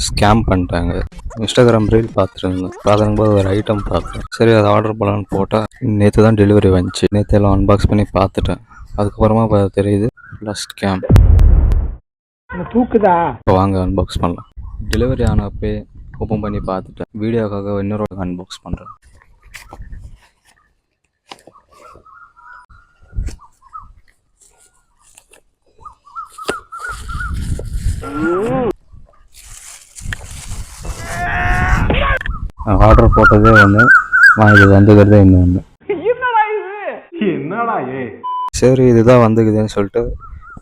Scam பண்ணிட்டாங்க. Instagram reel பார்த்துருந்தேன். பார்க்கும்போது ஒரு ஐட்டம் பார்த்தேன். சரி அதை ஆர்டர் பண்ணலான்னு போட்டால் நேற்று தான் டெலிவரி வந்துச்சு. நேற்று எல்லாம் அன்பாக்ஸ் பண்ணி பார்த்துட்டேன். அதுக்கப்புறமா தெரியுது ஃபுல்லாக ஸ்கேம். தூக்குதா? இப்போ வாங்க அன்பாக்ஸ் பண்ணலாம். டெலிவரி ஆனப்பே ஓப்பன் பண்ணி பார்த்துட்டேன். வீடியோக்காக இன்னொரு அன்பாக்ஸ் பண்ணுறேன். ஆர்டர் போட்டதே ஒன்று, வாங்கி வந்துக்கிறதே இன்னொன்று. சரி இதுதான் வந்துக்குதுன்னு சொல்லிட்டு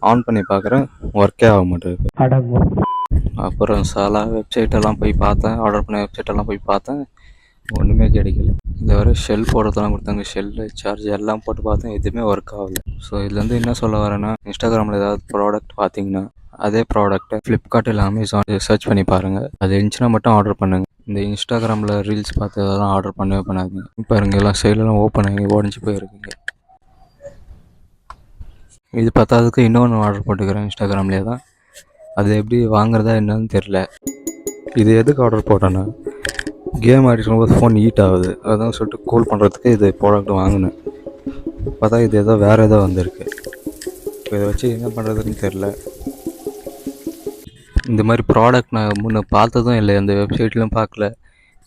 ஆன் பண்ணி பார்க்குறேன், ஒர்க்கே ஆக மாட்டேங்குது. அப்புறம் சில வெப்சைட்டெல்லாம் போய் பார்த்தேன், ஆர்டர் பண்ண வெப்சைட்டெல்லாம் போய் பார்த்தேன், ஒன்றுமே கிடைக்கல. இதில் வர ஷெல் போடுறதெல்லாம் கொடுத்தாங்க, ஷெல்லு சார்ஜ் எல்லாம் போட்டு பார்த்தேன், எதுவுமே ஒர்க் ஆகலை. ஸோ இதுலேருந்து என்ன சொல்ல வரேன்னா, இன்ஸ்டாகிராமில் ஏதாவது ப்ராடக்ட் பார்த்தீங்கன்னா அதே ப்ராடக்ட்டை ஃப்ளிப்கார்ட் இல்லை அமேசான் சர்ச் பண்ணி பாருங்கள். அது இருந்துச்சுன்னா மட்டும் ஆர்டர் பண்ணுங்கள். இந்த இன்ஸ்டாகிராமில் ரீல்ஸ் பார்த்து அதெல்லாம் ஆர்டர் பண்ணவே பண்ணாதீங்க. இப்போ இருங்க எல்லாம் சைடெல்லாம் ஓப்பன் ஆகி உடஞ்சி போயிருக்குங்க. இது பத்தாததுக்கு இன்னொன்று ஆர்டர் போட்டுக்கிறேன் இன்ஸ்டாகிராம்லேயே தான். அது எப்படி வாங்குறதா என்னன்னு தெரில. இது எதுக்கு ஆர்டர் போட்டேன்னா, கேம் ஆடிட்டு போது ஃபோன் ஹீட் ஆகுது, அதான் சொல்லிட்டு கூல் பண்ணுறதுக்கு இது ப்ராடக்ட் வாங்கினேன். பார்த்தா இது ஏதோ வேறு ஏதோ வந்திருக்கு. இப்போ இதை வச்சு என்ன பண்ணுறதுன்னு தெரில. இந்த மாதிரி ப்ராடக்ட் நான் முன்னே பார்த்ததும் இல்லை, எந்த வெப்சைட்லையும் பார்க்கல,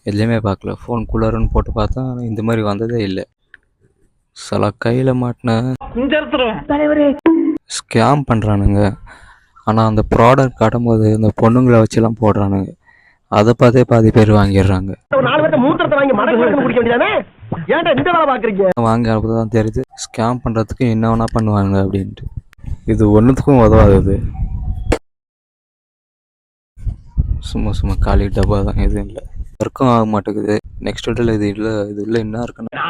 எதுலேயுமே பார்க்கல. ஃபோன் கூலர்னு போட்டு பார்த்தா இந்த மாதிரி வந்ததே இல்லை. சில கையில் மாட்டின ஸ்கேம் பண்ணுறானுங்க. ஆனால் அந்த ப்ராடக்ட் காட்டும்போது இந்த பொண்ணுங்களை வச்சுலாம் போடுறானுங்க. அதை பார்த்தே பாதி பேர் வாங்கிடுறாங்க. வாங்கி அப்பதான் தெரியுது ஸ்கேம் பண்ணுறதுக்கு என்ன வேணா பண்ணுவாங்க அப்படின்ட்டு. இது ஒன்றுத்துக்கும் உதவாது. சும்மா காலி டப்பா தான், எதுவும் இல்லை, ஒர்க்கும் ஆக மாட்டேங்குது. நெக்ஸ்ட் வீட்டில் இது இல்லை, இது இல்லை என்ன இருக்குன்னு